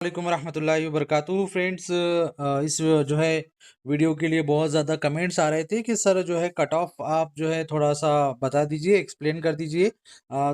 वालेकुम रहमतुल्लाहि व बरकातुहू फ्रेंड्स। इस जो है वीडियो के लिए बहुत ज़्यादा कमेंट्स आ रहे थे कि सर जो है कट ऑफ आप जो है थोड़ा सा बता दीजिए, एक्सप्लेन कर दीजिए।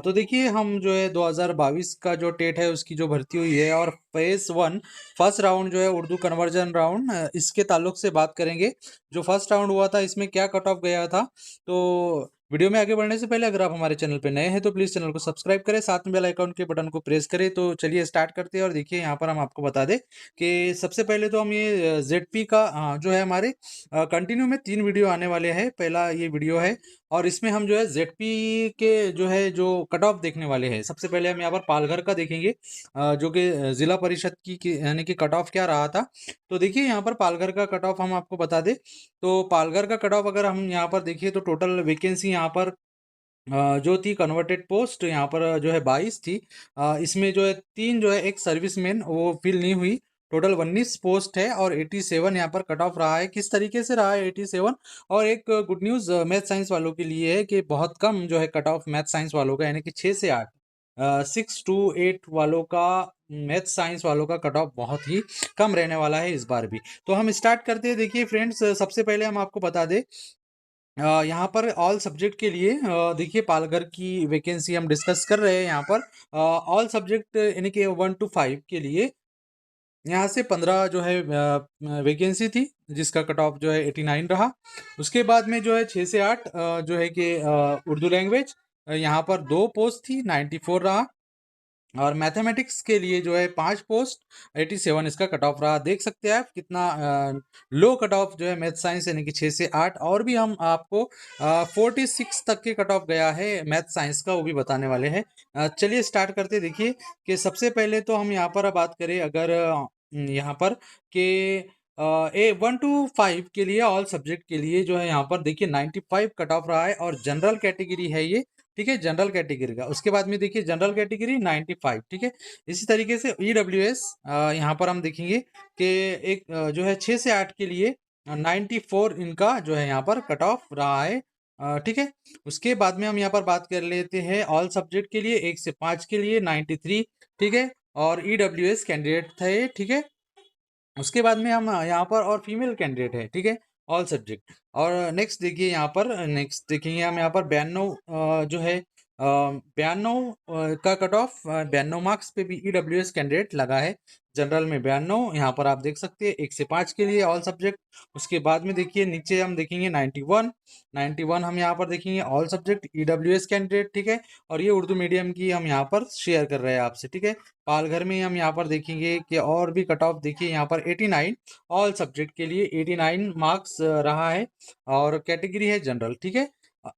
तो देखिए हम जो है 2022 का जो टेट है उसकी जो भर्ती हुई है और फेज़ 1 फर्स्ट राउंड जो है उर्दू कन्वर्जन राउंड, इसके ताल्लुक से बात करेंगे। जो फर्स्ट राउंड हुआ था इसमें क्या कट ऑफ गया था। तो वीडियो में आगे बढ़ने से पहले अगर आप हमारे चैनल पे नए हैं तो प्लीज़ चैनल को सब्सक्राइब करें, साथ में बेल आइकन के बटन को प्रेस करें। तो चलिए स्टार्ट करते हैं और देखिए यहाँ पर हम आपको बता दें कि सबसे पहले तो हम ये जेडपी का जो है हमारे कंटिन्यू में 3 वीडियो आने वाले हैं। पहला ये वीडियो है और इसमें हम जो है जेडपी के जो है जो कट ऑफ देखने वाले हैं। सबसे पहले हम यहाँ पर पालघर का देखेंगे, जो कि जिला परिषद की यानी कि कट ऑफ क्या रहा था। तो देखिए यहाँ पर पालघर का कट ऑफ हम आपको बता दें। तो पालघर का कट ऑफ अगर हम यहाँ पर देखिए तो टोटल वैकेंसी यहाँ पर जो थी कन्वर्टेड पोस्ट यहाँ पर जो है 22 थी। इसमें जो है 3 जो है एक सर्विसमैन वो फिल नहीं हुई। टोटल 19 पोस्ट है और 87 यहाँ पर कट ऑफ रहा है। किस तरीके से रहा है 87? और एक गुड न्यूज़ मैथ साइंस वालों के लिए है कि बहुत कम जो है कट ऑफ मैथ साइंस वालों का, यानी कि 6 से 8, 6 टू 8 वालों का, मैथ साइंस वालों का कट ऑफ बहुत ही कम रहने वाला है इस बार भी। तो हम स्टार्ट करते हैं। देखिए फ्रेंड्स, सबसे पहले हम आपको बता दें यहाँ पर ऑल सब्जेक्ट के लिए देखिए पालघर की वैकेंसी हम डिस्कस कर रहे हैं यहाँ पर। ऑल सब्जेक्ट यानी कि 1 टू 5 के लिए यहाँ से 15 जो है वैकेंसी थी, जिसका कट ऑफ जो है 89 रहा। उसके बाद में जो है 6 से 8 जो है कि उर्दू लैंग्वेज, यहाँ पर 2 पोस्ट थी, 94 रहा। और मैथमेटिक्स के लिए जो है 5 पोस्ट, 87 इसका कट ऑफ रहा। देख सकते हैं आप कितना लो कट ऑफ जो है मैथ साइंस यानी कि 6 से 8। और भी हम आपको 46 तक के कट ऑफ गया है मैथ साइंस का, वो भी बताने वाले हैं। चलिए स्टार्ट करते। देखिए कि सबसे पहले तो हम यहाँ पर बात करें अगर यहाँ पर कि ए 1 टू 5 के लिए ऑल सब्जेक्ट के लिए जो है यहाँ पर देखिए 95 कट ऑफ रहा है और जनरल कैटेगरी है ये। ठीक है, जनरल कैटेगरी का। उसके बाद में देखिए जनरल कैटेगरी 95। ठीक है, इसी तरीके से ईडब्ल्यूएस यहाँ पर हम देखेंगे कि एक जो है 6 से 8 के लिए 94 इनका जो है यहाँ पर कट ऑफ रहा है। ठीक है, उसके बाद में हम यहाँ पर बात कर लेते हैं ऑल सब्जेक्ट के लिए 1 से 5 के लिए 93। ठीक है, और ईडब्ल्यूएस कैंडिडेट थे। ठीक है, उसके बाद में हम यहाँ पर और फीमेल कैंडिडेट है। ठीक है, ऑल सब्जेक्ट। और नेक्स्ट देखिए यहाँ पर, नेक्स्ट देखेंगे हम यहाँ पर 92 जो है 92 का कट ऑफ, 92 मार्क्स पे भी ईडब्ल्यूएस कैंडिडेट लगा है। जनरल में 92, यहाँ पर आप देख सकते हैं 1 से 5 के लिए ऑल सब्जेक्ट। उसके बाद में देखिए नीचे हम देखेंगे 91, 91 हम यहाँ पर देखेंगे ऑल सब्जेक्ट ईडब्ल्यूएस कैंडिडेट। ठीक है, और ये उर्दू मीडियम की हम यहाँ पर शेयर कर रहे हैं आपसे। ठीक है, पालघर में हम यहाँ पर देखेंगे कि और भी कट ऑफ देखिए यहाँ पर 89 ऑल सब्जेक्ट के लिए 89 मार्क्स रहा है और कैटेगरी है जनरल। ठीक है,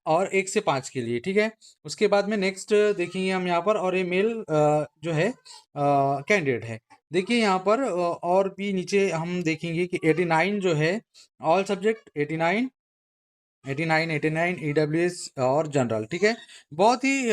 और 1 से 5 के लिए। ठीक है, उसके बाद में नेक्स्ट देखेंगे हम यहाँ पर, और ये मेल जो है कैंडिडेट है। देखिए यहाँ पर और भी नीचे हम देखेंगे कि 89 जो है ऑल सब्जेक्ट, 89, 89, 89 ईडब्ल्यूएस और जनरल। ठीक है, बहुत ही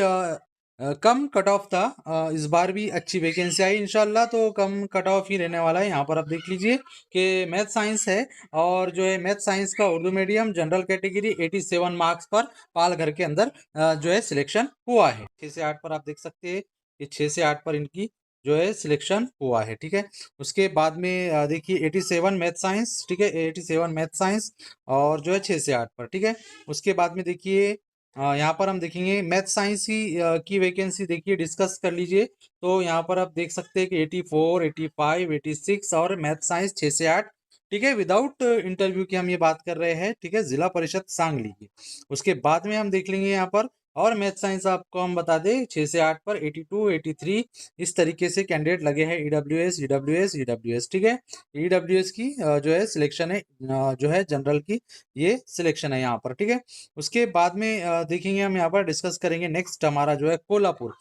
कम कट ऑफ था। इस बार भी अच्छी वैकेंसी आई इंशाल्लाह, तो कम कट ऑफ ही रहने वाला है। यहाँ पर आप देख लीजिए कि मैथ साइंस है और जो है मैथ साइंस का Urdu medium general category 87 marks पर पालघर के अंदर जो है सिलेक्शन हुआ है। 6 से 8 पर आप देख सकते हैं कि 6 से 8 पर इनकी जो है सिलेक्शन हुआ है। ठीक है, उसके बाद में देखिए 87 मैथ साइंस। ठीक है, 87 मैथ साइंस और जो है 6 से 8 पर। ठीक है, उसके बाद में देखिए यहाँ पर हम देखेंगे मैथ साइंस ही की वैकेंसी देखिए डिस्कस कर लीजिए। तो यहाँ पर आप देख सकते हैं कि 84, 85, 86 और मैथ साइंस 6 से 8। ठीक है, विदाउट इंटरव्यू की हम ये बात कर रहे हैं। ठीक है, जिला परिषद सांगली की। उसके बाद में हम देख लेंगे यहाँ पर, और मैथ साइंस आपको हम बता दें 6 से 8 पर 82, 83 इस तरीके से कैंडिडेट लगे हैं। EWS, EWS, EWS. ठीक है, ईडब्ल्यूएस की जो है सिलेक्शन है, जो है जनरल की ये सिलेक्शन है यहाँ पर। ठीक है, उसके बाद में देखेंगे हम यहाँ पर डिस्कस करेंगे नेक्स्ट हमारा जो है कोल्हापुर।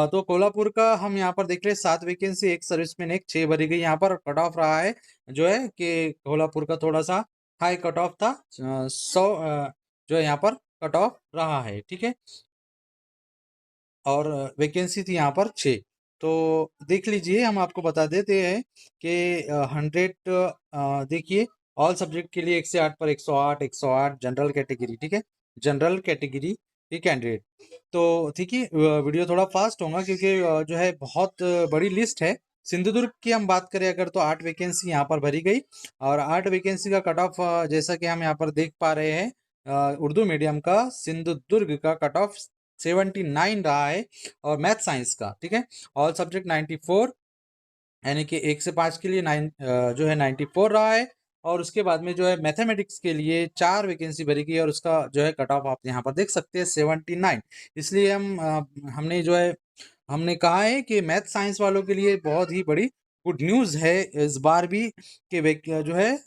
तो कोल्हापुर का हम यहाँ पर देख रहे हैं 7 वैकेंसी, एक सर्विसमैन, एक 6 भरी गई। यहाँ पर कट ऑफ रहा है जो है कि कोल्हापुर का थोड़ा सा हाई कट ऑफ था, 100 जो है यहाँ पर कट ऑफ रहा है। ठीक है, और वैकेंसी थी यहाँ पर 6। तो देख लीजिए, हम आपको बता देते हैं कि 100 देखिए ऑल सब्जेक्ट के लिए 1 से 8 पर 108, 108 जनरल कैटेगरी। ठीक है, जनरल कैटेगरी के कैंडिडेट। तो ठीक है, वीडियो थोड़ा फास्ट होगा क्योंकि जो है बहुत बड़ी लिस्ट है। सिंधुदुर्ग की हम बात करें अगर, तो 8 वैकेंसी यहाँ पर भरी गई, और 8 वैकेंसी का कट ऑफ जैसा कि हम यहाँ पर देख पा रहे हैं, उर्दू मीडियम का सिंधुदुर्ग का कट ऑफ 79 रहा है, और मैथ साइंस का, ठीक है, ऑल सब्जेक्ट 94, यानी कि 1 से 5 के लिए जो है 94 रहा है। और उसके बाद में जो है मैथमेटिक्स के लिए 4 वैकेंसी भरी गई, और उसका जो है कट ऑफ आप यहाँ पर देख सकते हैं 79। इसलिए हमने जो है हमने कहा है कि मैथ साइंस वालों के लिए बहुत ही बड़ी गुड न्यूज़ है इस बार भी, कि जो है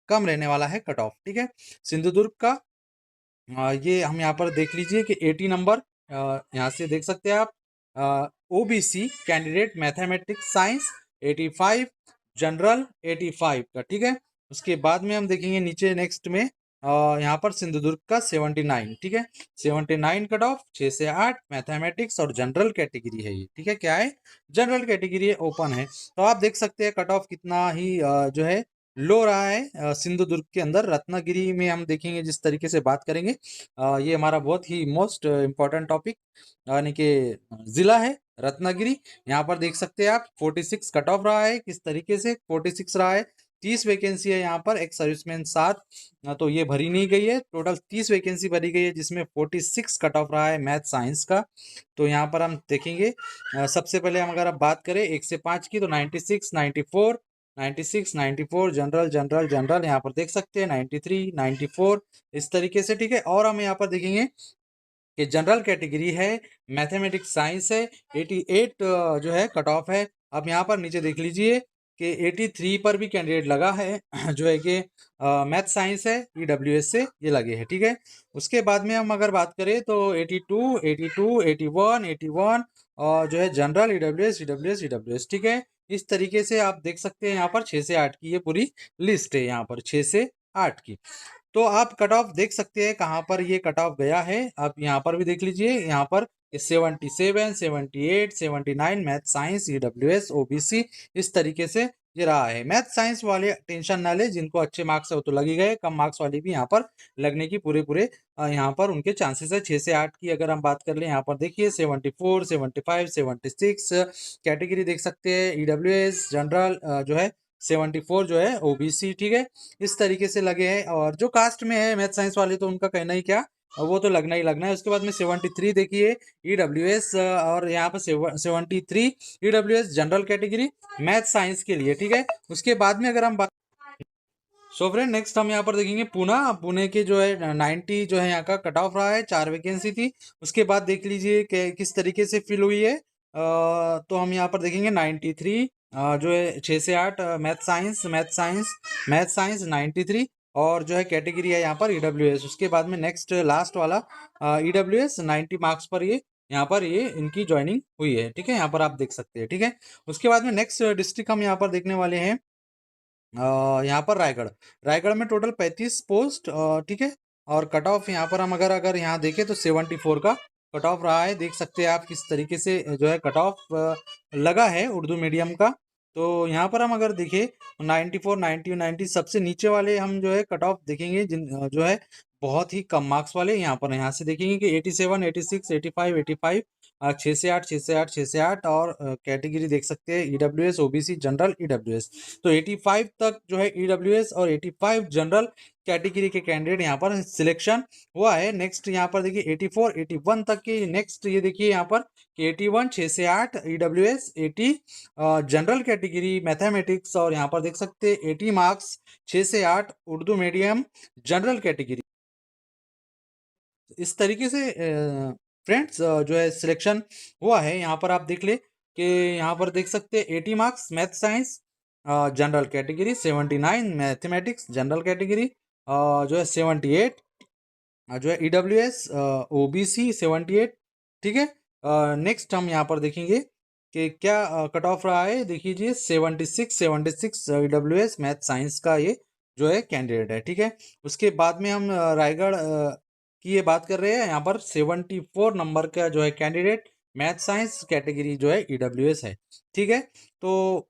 कम रहने वाला है कट ऑफ, ठीक है। सिंधुदुर्ग का ये हम यहाँ पर देख लीजिए कि 80 नंबर, यहाँ से देख सकते हैं आप, OBC candidate mathematics science 85, general 85 का, ठीक है। उसके बाद में हम देखेंगे नीचे नेक्स्ट में, यहाँ पर सिंधुदुर्ग का 79, ठीक है, 79 कट ऑफ, 6 से 8 मैथमेटिक्स और जनरल कैटेगरी है ये, ठीक है, क्या है, जनरल कैटेगरी है, ओपन है। तो आप देख सकते हैं कट ऑफ कितना ही जो है लो रहा है सिंधुदुर्ग के अंदर। रत्नागिरी में हम देखेंगे जिस तरीके से बात करेंगे, ये हमारा बहुत ही मोस्ट इम्पोर्टेंट टॉपिक, यानी कि जिला है रत्नागिरी। यहाँ पर देख सकते हैं आप 46 कट ऑफ रहा है, किस तरीके से 46 रहा है। 30 वैकेंसी है यहाँ पर, एक सर्विसमैन 7, तो ये भरी नहीं गई है, टोटल 30 वैकेंसी भरी गई है, जिसमें 46 कट ऑफ रहा है मैथ साइंस का। तो यहाँ पर हम देखेंगे, सबसे पहले हम अगर आप बात करें 1 से 5 की, तो 96, 94, 96, 94, जनरल जनरल जनरल, यहाँ पर देख सकते हैं 93, 94, इस तरीके से, ठीक है। और हम यहाँ पर देखेंगे कि जनरल कैटेगरी है, मैथमेटिक्स साइंस है, 88 जो है कट ऑफ है। अब यहाँ पर नीचे देख लीजिए कि 83 पर भी कैंडिडेट लगा है जो है कि मैथ साइंस है, ईडब्ल्यूएस से ये लगे हैं, ठीक है। उसके बाद में हम अगर बात करें तो 82, 82, 81, 81, और जो है जनरल, ईडब्ल्यूएस, ईडब्ल्यूएस, ईडब्ल्यूएस, ठीक है। इस तरीके से आप देख सकते हैं यहाँ पर 6 से 8 की ये पूरी लिस्ट है, यहाँ पर 6 से 8 की। तो आप कट ऑफ देख सकते हैं कहाँ पर ये कट ऑफ गया है, आप यहाँ पर भी देख लीजिए, यहाँ पर 77, 78, 79 मैथ साइंस, ईडब्ल्यूएस, ओबीसी, इस तरीके से ये रहा है। मैथ साइंस वाले टेंशन ना ले, जिनको अच्छे मार्क्स है वो तो लग ही गए, कम मार्क्स वाले भी यहाँ पर लगने की पूरे पूरे यहाँ पर उनके चांसेस है। 6 से 8 की अगर हम बात कर ले, यहाँ पर देखिए 74, 75, 76 कैटेगरी देख सकते हैं, ईडब्ल्यूएस, जनरल जो है 74 जो है ओबीसी, ठीक है, इस तरीके से लगे हैं। और जो कास्ट में है मैथ साइंस वाले, तो उनका कहना ही क्या, वो तो लगना ही लगना है। उसके बाद में 73 देखिए ईडब्ल्यूएस, और यहाँ पर 73 EWS general category math science के लिए, ठीक है। उसके बाद में अगर हम बात, सो फ्रेंड नेक्स्ट हम यहाँ पर देखेंगे पुणे। पुणे के जो है 90 जो है यहाँ का कट ऑफ रहा है, 4 वैकेंसी थी। उसके बाद देख लीजिए कि किस तरीके से फिल हुई है, तो हम यहाँ पर देखेंगे 93 जो है 6 से 8 math science, math science, math science 93, और जो है कैटेगरी है यहाँ पर ईडब्ल्यूएस। उसके बाद में नेक्स्ट लास्ट वाला ईडब्ल्यूएस 90 मार्क्स पर ये यहाँ पर ये इनकी ज्वाइनिंग हुई है, ठीक है, यहाँ पर आप देख सकते हैं, ठीक है। उसके बाद में नेक्स्ट डिस्ट्रिक्ट हम यहाँ पर देखने वाले हैं, यहाँ पर रायगढ़। रायगढ़ में टोटल 35 पोस्ट, ठीक है। और कट ऑफ यहाँ पर हम अगर अगर यहाँ देखें तो 74 का कट ऑफ रहा है, देख सकते हैं आप किस तरीके से जो है कट ऑफ लगा है उर्दू मीडियम का। तो यहाँ पर हम अगर देखें 94, 90, 90, सबसे नीचे वाले हम जो है कट ऑफ देखेंगे, जिन जो है बहुत ही कम मार्क्स वाले, यहाँ पर यहाँ से देखेंगे कि 87, 86, 85, 85, 6 से 8, 6 से 8, 6 से 8, और कैटेगरी देख सकते हैं ईडब्ल्यूएस, ओबीसी, जनरल, ईडब्ल्यूएस। तो 85 तक जो है ईडब्ल्यूएस और 85 जनरल कैटेगरी के कैंडिडेट यहाँ पर सिलेक्शन हुआ है। नेक्स्ट यहाँ पर देखिए 84, 81 तक की, नेक्स्ट ये देखिए यहाँ पर कि 81, 6 से 8 ईडब्ल्यूएस, 80 जनरल कैटेगरी मैथमेटिक्स, और यहाँ पर देख सकते हैं 80 मार्क्स 6 से 8 उर्दू मीडियम जनरल कैटेगरी। इस तरीके से फ्रेंड्स जो है सिलेक्शन हुआ है। यहाँ पर आप देख ले कि यहाँ पर देख सकते हैं 80 marks math science general category, 79 mathematics general category, जो है 78 जो है ईडब्ल्यूएस, ओबीसी 78, ठीक है। नेक्स्ट हम यहाँ पर देखेंगे कि क्या कट ऑफ रहा है, देखिए 76, 76 ईडब्ल्यूएस मैथ साइंस का ये जो है कैंडिडेट है, ठीक है। उसके बाद में हम रायगढ़ की ये बात कर रहे हैं, यहाँ पर 74 नंबर का जो है कैंडिडेट मैथ साइंस कैटेगरी जो है ईडब्ल्यूएस है, ठीक है। तो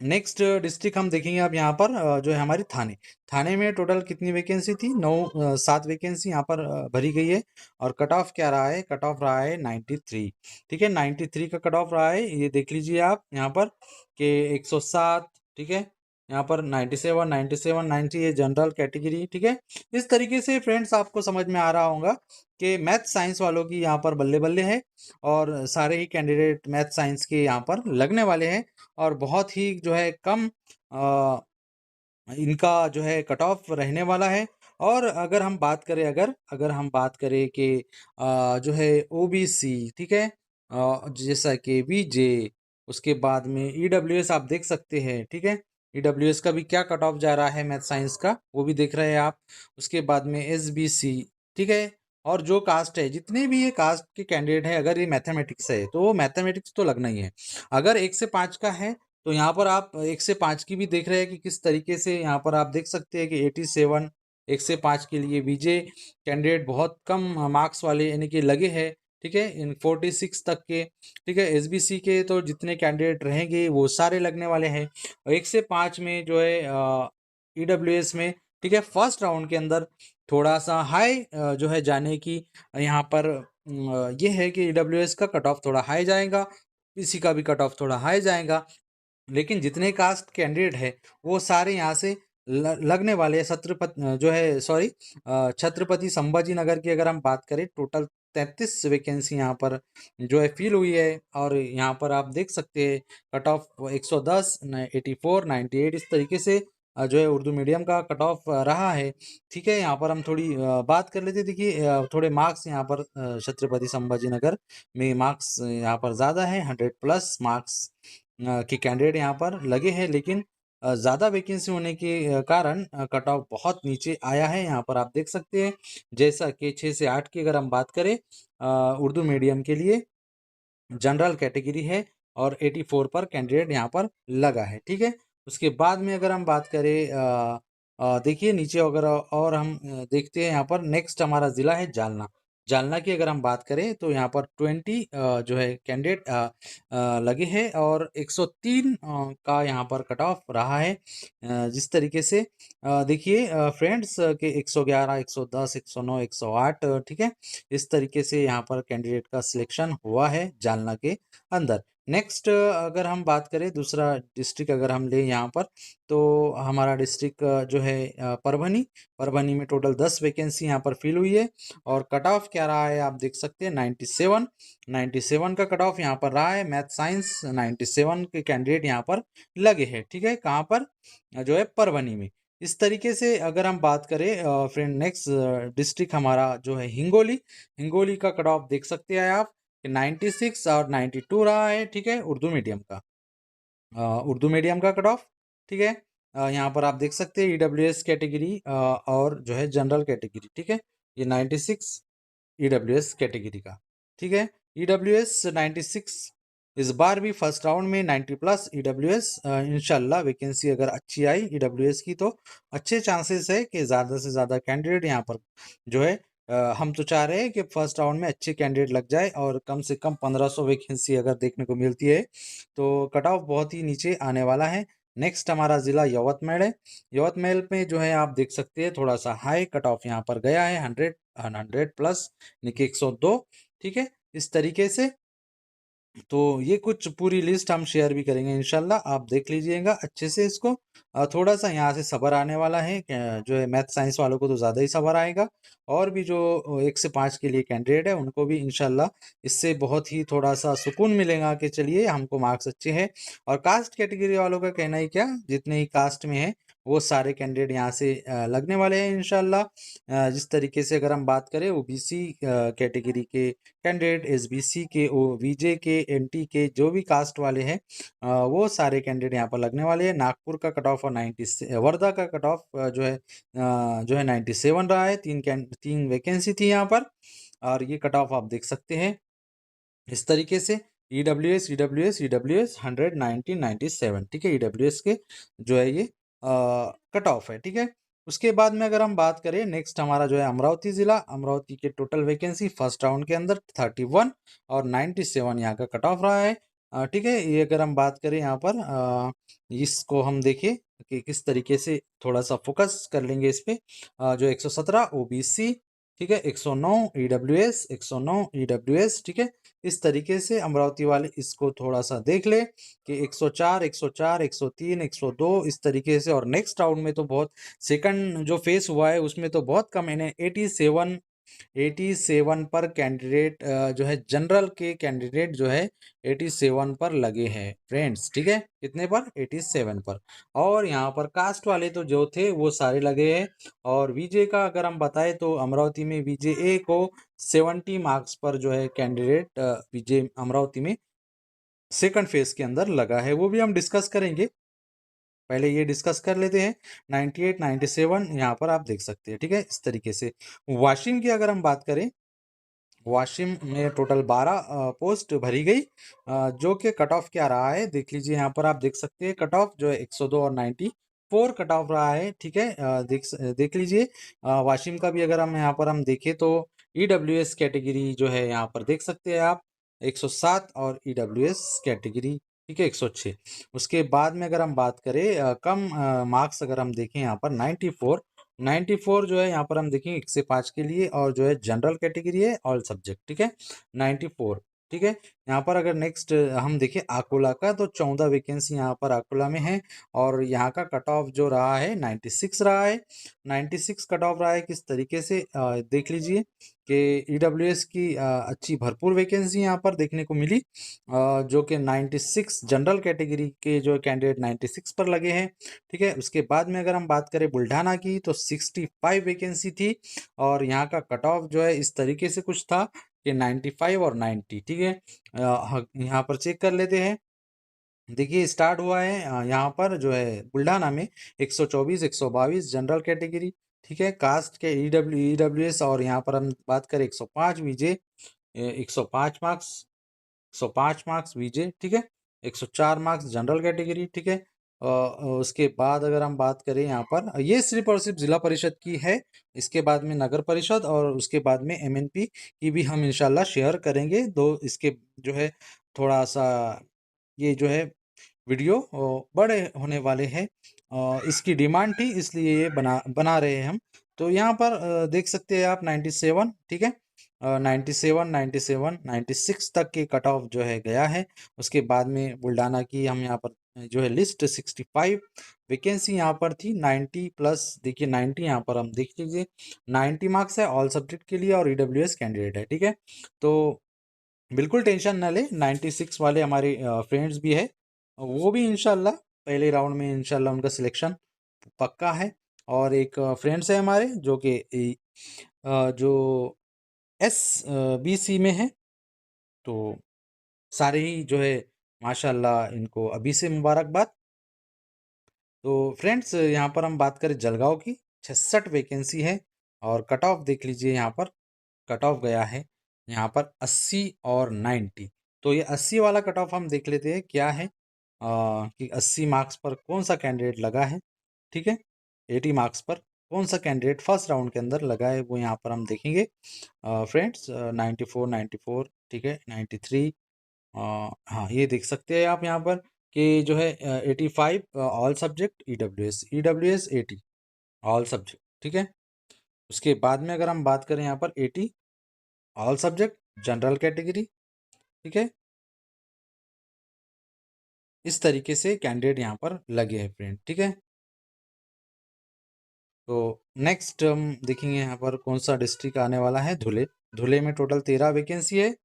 नेक्स्ट डिस्ट्रिक्ट हम देखेंगे अब यहाँ पर जो है हमारी थाने। थाने में टोटल कितनी वैकेंसी थी? 7 वैकेंसी यहाँ पर भरी गई है। और कट ऑफ क्या रहा है? कट ऑफ रहा है 93। ठीक है, 93 का कट ऑफ रहा है, ये देख लीजिए आप यहाँ पर कि 107। ठीक है, यहाँ पर 97, 97, 90 ये जनरल कैटेगरी। ठीक है, इस तरीके से फ्रेंड्स आपको समझ में आ रहा होगा कि मैथ साइंस वालों की यहाँ पर बल्ले बल्ले है, और सारे ही कैंडिडेट मैथ साइंस के यहाँ पर लगने वाले हैं। और बहुत ही जो है कम अ, इनका जो है कट ऑफ रहने वाला है। और अगर हम बात करें, अगर अगर हम बात करें कि जो है ओबीसी, ठीक है, जैसा कि बीजे, उसके बाद में ईडब्ल्यूएस आप देख सकते हैं। ठीक है, ईडब्ल्यूएस का भी क्या कट ऑफ जा रहा है मैथ साइंस का, वो भी देख रहे हैं आप। उसके बाद में एसबीसी। ठीक है, और जो कास्ट है, जितने भी ये कास्ट के कैंडिडेट हैं, अगर ये मैथमेटिक्स है तो वो मैथमेटिक्स तो लगना ही है। अगर 1 से 5 का है तो यहाँ पर आप 1 से 5 की भी देख रहे हैं कि किस तरीके से यहाँ पर आप देख सकते हैं कि 87 1 से 5 के लिए बीजे कैंडिडेट बहुत कम मार्क्स वाले यानी कि लगे हैं। ठीक है, इन 46 तक के। ठीक है, एसबीसी के तो जितने कैंडिडेट रहेंगे वो सारे लगने वाले हैं। और 1 से 5 में जो है ईडब्ल्यूएस में, ठीक है, फर्स्ट राउंड के अंदर थोड़ा सा हाई जो है जाने की यहाँ पर ये है कि ईडब्ल्यूएस का कट ऑफ थोड़ा हाई जाएगा, पीसी का भी कट ऑफ थोड़ा हाई जाएगा। लेकिन जितने कास्ट कैंडिडेट है वो सारे यहाँ से लगने वाले हैं। छत्रपति जो है, सॉरी, छत्रपति संभाजी नगर की अगर हम बात करें, टोटल 33 वैकेंसी यहाँ पर जो है फिल हुई है। और यहाँ पर आप देख सकते हैं कट ऑफ 110, 84, 98 इस तरीके से जो है उर्दू मीडियम का कट ऑफ रहा है। ठीक है, यहाँ पर हम थोड़ी बात कर लेते हैं। देखिए थोड़े मार्क्स यहाँ पर छत्रपति संभाजी नगर में मार्क्स यहाँ पर ज़्यादा है, 100+ मार्क्स कि कैंडिडेट यहाँ पर लगे हैं। लेकिन ज़्यादा वैकेंसी होने के कारण कट ऑफ बहुत नीचे आया है। यहाँ पर आप देख सकते हैं, जैसा कि 6 से 8 की अगर हम बात करें उर्दू मीडियम के लिए जनरल कैटेगरी है, और 84 पर कैंडिडेट यहाँ पर लगा है। ठीक है, उसके बाद में अगर हम बात करें देखिए नीचे अगर और हम देखते हैं यहाँ पर नेक्स्ट हमारा ज़िला है जालना। जालना की अगर हम बात करें तो यहाँ पर 20 जो है कैंडिडेट लगे हैं, और 103 का यहाँ पर कट ऑफ रहा है। जिस तरीके से देखिए फ्रेंड्स के 111, 110, 109, 108, ठीक है, इस तरीके से यहाँ पर कैंडिडेट का सिलेक्शन हुआ है जालना के अंदर। नेक्स्ट अगर हम बात करें दूसरा डिस्ट्रिक्ट अगर हम लें यहाँ पर, तो हमारा डिस्ट्रिक्ट जो है परभनी। परभनी में टोटल 10 वैकेंसी यहाँ पर फिल हुई है। और कट ऑफ क्या रहा है आप देख सकते हैं, 97। 97 का कट ऑफ यहाँ पर रहा है। मैथ साइंस 97 के कैंडिडेट यहाँ पर लगे हैं। ठीक है, कहाँ पर? जो है परभनी में। इस तरीके से अगर हम बात करें फ्रेंड, नेक्स्ट डिस्ट्रिक्ट हमारा जो है हिंगोली। हिंगोली का कट ऑफ देख सकते हैं आप कि 96 और 92 रहा है। ठीक है, उर्दू मीडियम का उर्दू मीडियम का कट ऑफ। ठीक है, यहाँ पर आप देख सकते हैं ईडब्ल्यूएस कैटेगरी और जो है जनरल कैटेगरी। ठीक है, ये 96 ईडब्ल्यूएस कैटेगरी का। ठीक है, ईडब्ल्यूएस 96 इस बार भी फर्स्ट राउंड में 90+ ईडब्ल्यूएस। इंशाल्लाह वैकेंसी अगर अच्छी आई ईडब्ल्यूएस की तो अच्छे चांसेस है कि ज़्यादा से ज़्यादा कैंडिडेट यहाँ पर जो है हम तो चाह रहे हैं कि फर्स्ट राउंड में अच्छे कैंडिडेट लग जाए, और कम से कम 1500 वैकेंसी अगर देखने को मिलती है तो कट ऑफ बहुत ही नीचे आने वाला है। नेक्स्ट हमारा ज़िला यवतमाल है। यवतमाल में जो है आप देख सकते हैं थोड़ा सा हाई कट ऑफ यहाँ पर गया है, 100+, यानी कि 102। ठीक है, इस तरीके से तो ये कुछ पूरी लिस्ट हम शेयर भी करेंगे इंशाल्लाह, आप देख लीजिएगा अच्छे से इसको। थोड़ा सा यहाँ से सब्र आने वाला है, जो है मैथ साइंस वालों को तो ज़्यादा ही सब्र आएगा। और भी जो 1 से 5 के लिए कैंडिडेट है उनको भी इंशाल्लाह इससे बहुत ही थोड़ा सा सुकून मिलेगा कि चलिए हमको मार्क्स अच्छे हैं। और कास्ट कैटेगरी वालों का कहना ही क्या, जितने ही कास्ट में है वो सारे कैंडिडेट यहाँ से लगने वाले हैं इंशाल्लाह। जिस तरीके से अगर हम बात करें ओबीसी कैटेगरी के कैंडिडेट, एसबीसी के, ओ वीजे के, एनटी के, जो भी कास्ट वाले हैं वो सारे कैंडिडेट यहाँ पर लगने वाले हैं। नागपुर का कट ऑफ और 90, वर्धा का कट ऑफ जो है 97 रहा है। 3 वैकेंसी थी यहाँ पर, और ये कट ऑफ आप देख सकते हैं इस तरीके से। EWS EWS EWS 100, 19, 97। ठीक है, ईडब्ल्यूएस के जो है ये कट ऑफ है। ठीक है, उसके बाद में अगर हम बात करें नेक्स्ट हमारा जो है अमरावती ज़िला। अमरावती के टोटल वैकेंसी फर्स्ट राउंड के अंदर 31 और 97 यहाँ का कट ऑफ रहा है। ठीक है, ये अगर हम बात करें यहाँ पर इसको हम देखें कि किस तरीके से थोड़ा सा फोकस कर लेंगे इस पे। जो 117 ओबीसी, ठीक है, 109 ईडब्ल्यूएस, 109 ईडब्ल्यूएस, ठीक है। इस तरीके से अमरावती वाले इसको थोड़ा सा देख ले कि 104, 104, 103, 102 इस तरीके से। और नेक्स्ट राउंड में तो बहुत, सेकंड जो फेस हुआ है उसमें तो बहुत कम इन्हें 87 पर कैंडिडेट जो है जनरल के कैंडिडेट जो है 87 पर लगे हैं फ्रेंड्स, ठीक है। कितने पर? 87 पर। और यहाँ पर कास्ट वाले तो जो थे वो सारे लगे हैं। और विजय का अगर हम बताएं तो अमरावती में विजय ए को 70 मार्क्स पर जो है कैंडिडेट विजय अमरावती में सेकंड फेज के अंदर लगा है, वो भी हम डिस्कस करेंगे। पहले ये डिस्कस कर लेते हैं। 98, 97 यहाँ पर आप देख सकते हैं, ठीक है, इस तरीके से। वाशिंग की अगर हम बात करें, वाशिम में टोटल 12 पोस्ट भरी गई, जो कि कट ऑफ क्या रहा है देख लीजिए। यहाँ पर आप देख सकते हैं कट ऑफ जो है 102 और 94 कट ऑफ रहा है, ठीक है। देख लीजिए। वाशिम का भी अगर हम यहाँ पर हम देखें तो ईडब्ल्यूएस कैटेगरी जो है यहाँ पर देख सकते हैं आप 107 और ईडब्ल्यूएस कैटेगरी, ठीक है, 106। उसके बाद में अगर हम बात करें कम मार्क्स अगर हम देखें यहाँ पर 94, 94 जो है यहाँ पर हम देखेंगे 1 से 5 के लिए। और जो है जनरल कैटेगरी है ऑल सब्जेक्ट, ठीक है, 94, ठीक है। यहाँ पर अगर नेक्स्ट हम देखें अकोला का तो 14 वैकेंसी यहाँ पर अकोला में है। और यहाँ का कट ऑफ जो रहा है 96 रहा है, 96 कट ऑफ रहा है। किस तरीके से देख लीजिए कि ईडब्ल्यूएस की अच्छी भरपूर वैकेंसी यहाँ पर देखने को मिली, जो कि 96 जनरल कैटेगरी के जो कैंडिडेट 96 पर लगे हैं, ठीक है। उसके बाद में अगर हम बात करें बुल्ढाना की तो 65 वैकेंसी थी। और यहाँ का कट ऑफ जो है इस तरीके से कुछ था कि 95 और 90, ठीक है। यहाँ पर चेक कर लेते हैं। देखिए स्टार्ट हुआ है यहाँ पर जो है बुल्ढाना में 124, 122 जनरल कैटेगरी, ठीक है। कास्ट के ईडब्ल्यूएस और यहाँ पर हम बात करें 105 विजय, 105 मार्क्स, 105 मार्क्स विजय, ठीक है। 104 मार्क्स जनरल कैटेगरी, ठीक है। उसके बाद अगर हम बात करें यहाँ पर ये सिर्फ और सिर्फ जिला परिषद की है। इसके बाद में नगर परिषद और उसके बाद में एमएनपी की भी हम इंशाल्लाह शेयर करेंगे। दो इसके जो है थोड़ा सा ये जो है वीडियो बड़े होने वाले हैं। इसकी डिमांड थी इसलिए ये बना बना रहे हैं हम। तो यहाँ पर देख सकते हैं आप 97, ठीक है, 97, 97, 96 तक के कट ऑफ जो है गया है। उसके बाद में बुल्ढाना की हम यहाँ पर जो है लिस्ट 65 वैकेंसी यहाँ पर थी, 90 प्लस देखिए 90 यहाँ पर हम देख लीजिए 90 मार्क्स है ऑल सब्जेक्ट के लिए और ईडब्ल्यूएस कैंडिडेट है, ठीक है। तो बिल्कुल टेंशन न ले, 96 वाले हमारे फ्रेंड्स भी है, वो भी इंशाल्लाह पहले राउंड में इंशाल्लाह उनका सिलेक्शन पक्का है। और एक फ्रेंड्स है हमारे जो कि जो एस बी सी में है, तो सारे ही जो है माशाल्लाह इनको अभी से मुबारकबाद। तो फ्रेंड्स यहाँ पर हम बात करें जलगांव की 66 वैकेंसी है। और कट ऑफ देख लीजिए यहाँ पर कट ऑफ गया है यहाँ पर 80 और 90। तो ये 80 वाला कट ऑफ हम देख लेते हैं क्या है, कि 80 मार्क्स पर कौन सा कैंडिडेट लगा है, ठीक है। 80 मार्क्स पर कौन सा कैंडिडेट फर्स्ट राउंड के अंदर लगा है वो यहाँ पर हम देखेंगे फ्रेंड्स। 94, 94, ठीक है, 93। हाँ ये देख सकते हैं आप यहाँ पर कि जो है 85 all subject EWS, EWS 80 all subject, ठीक है। उसके बाद में अगर हम बात करें यहाँ पर 80 ऑल सब्जेक्ट जनरल कैटेगरी, ठीक है। इस तरीके से कैंडिडेट यहाँ पर लगे हैं फ्रेंड, ठीक है। तो नेक्स्ट हम देखेंगे यहाँ पर कौन सा डिस्ट्रिक्ट आने वाला है, धुले। धुले में टोटल 13 वैकेंसी है,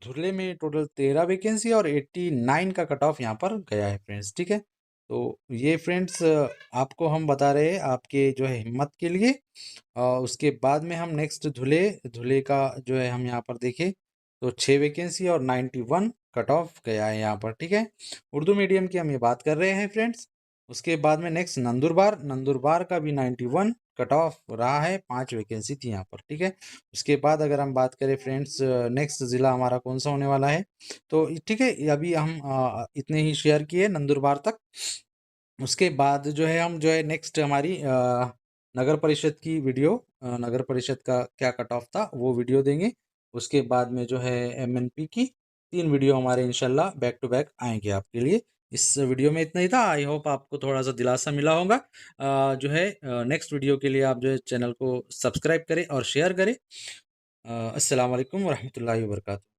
धुले में टोटल 13 वैकेंसी और 89 का कट ऑफ यहाँ पर गया है फ्रेंड्स, ठीक है। तो ये फ्रेंड्स आपको हम बता रहे हैं आपके जो है हिम्मत के लिए। उसके बाद में हम नेक्स्ट धुले, धुले का जो है हम यहाँ पर देखें तो 6 वैकेंसी और 91 कट ऑफ गया है यहाँ पर, ठीक है। उर्दू मीडियम की हम ये बात कर रहे हैं फ्रेंड्स। उसके बाद में नेक्स्ट नंदुरबार, नंदुरबार का भी 91 कट ऑफ रहा है, 5 वैकेंसी थी यहाँ पर, ठीक है। उसके बाद अगर हम बात करें फ्रेंड्स नेक्स्ट ज़िला हमारा कौन सा होने वाला है, तो ठीक है अभी हम इतने ही शेयर किए नंदुरबार तक। उसके बाद जो है हम जो है नेक्स्ट हमारी नगर परिषद की वीडियो, नगर परिषद का क्या कट ऑफ था वो वीडियो देंगे। उसके बाद में जो है एमएनपी की 3 वीडियो हमारे इंशाल्लाह बैक टू बैक आएँगे आपके लिए। इस वीडियो में इतना ही था। आई होप आपको थोड़ा-सा दिलासा मिला होगा। जो है नेक्स्ट वीडियो के लिए आप जो है चैनल को सब्सक्राइब करें और शेयर करें। अस्सलाम वालेकुम व रहमतुल्लाहि व बरकातहू।